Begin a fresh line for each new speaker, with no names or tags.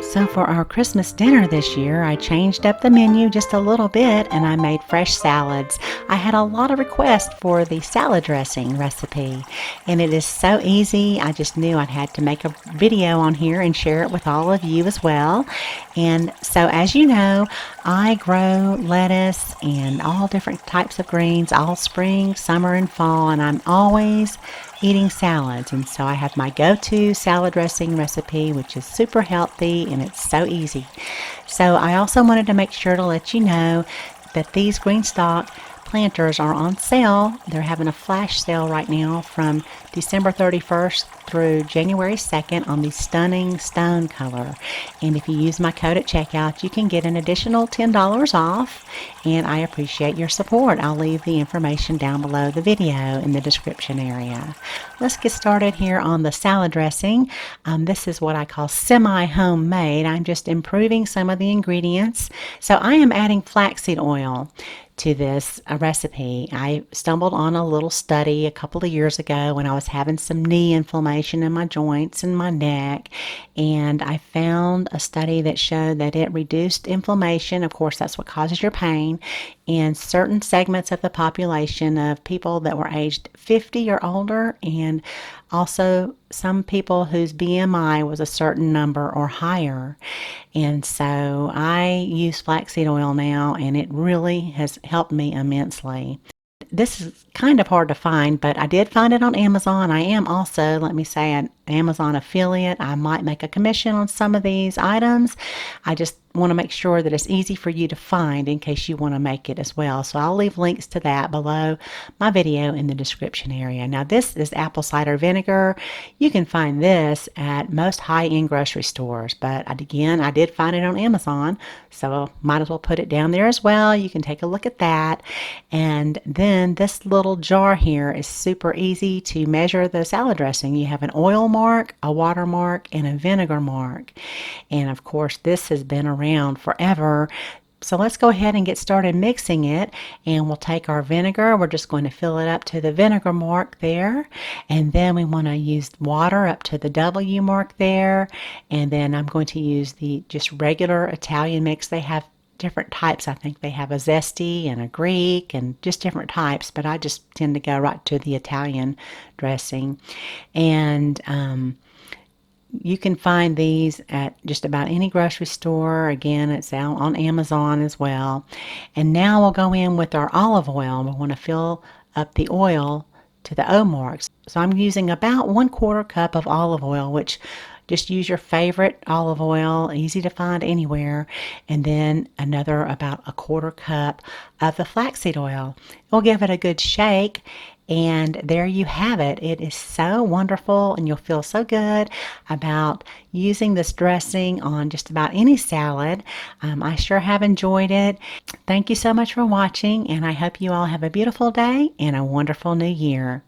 So for our Christmas dinner this year, I changed up the menu just a little bit and I made fresh salads. I had a lot of requests for the salad dressing recipe, and it is so easy. I just knew I had to make a video on here and share it with all of you as well. And so as you know, I grow lettuce and all different types of greens all spring, summer, and fall, and I'm always eating salads. And so I have my go-to salad dressing recipe, which is super healthy and it's so easy. So I also wanted to make sure to let you know that these GreenStalk planters are on sale. They're having a flash sale right now from December 31st through January 2nd on the stunning stone color. And if you use my code at checkout, you can get an additional $10 off, and I appreciate your support. I'll leave the information down below the video in the description area. Let's get started here on the salad dressing. This is what I call semi-homemade. I'm just improving some of the ingredients. So I am adding flaxseed oil to this recipe. I stumbled on a little study a couple of years ago when I was having some knee inflammation in my joints and my neck, and I found a study that showed that it reduced inflammation. Of course, that's what causes your pain in certain segments of the population of people that were aged 50 or older, and also some people whose BMI was a certain number or higher. And so I use flaxseed oil now, and it really has helped me immensely. This is kind of hard to find, but I did find it on Amazon. I am also, let me say, an Amazon affiliate. I might make a commission on some of these items. I just want to make sure that it's easy for you to find in case you want to make it as well. So I'll leave links to that below my video in the description area. Now this is apple cider vinegar. You can find this at most high-end grocery stores, but again, I did find it on Amazon, so might as well put it down there as well. You can take a look at that. And then this little jar here is super easy to measure the salad dressing. You have an oil mark, a water mark, and a vinegar mark. And of course, this has been around forever. So let's go ahead and get started mixing it, and we'll take our vinegar. We're just going to fill it up to the vinegar mark there, and then we want to use water up to the W mark there, and then I'm going to use the just regular Italian mix. They have different types. I think they have a zesty and a Greek and just different types, but I just tend to go right to the Italian dressing. And you can find these at just about any grocery store. Again, it's out on Amazon as well. And now we'll go in with our olive oil. We want to fill up the oil to the O marks. So I'm using about 1/4 cup of olive oil, which just use your favorite olive oil, easy to find anywhere. And then another about 1/4 cup of the flaxseed oil. We'll give it a good shake. And there you have it. It is so wonderful, and you'll feel so good about using this dressing on just about any salad. I sure have enjoyed it. Thank you so much for watching, and I hope you all have a beautiful day and a wonderful new year.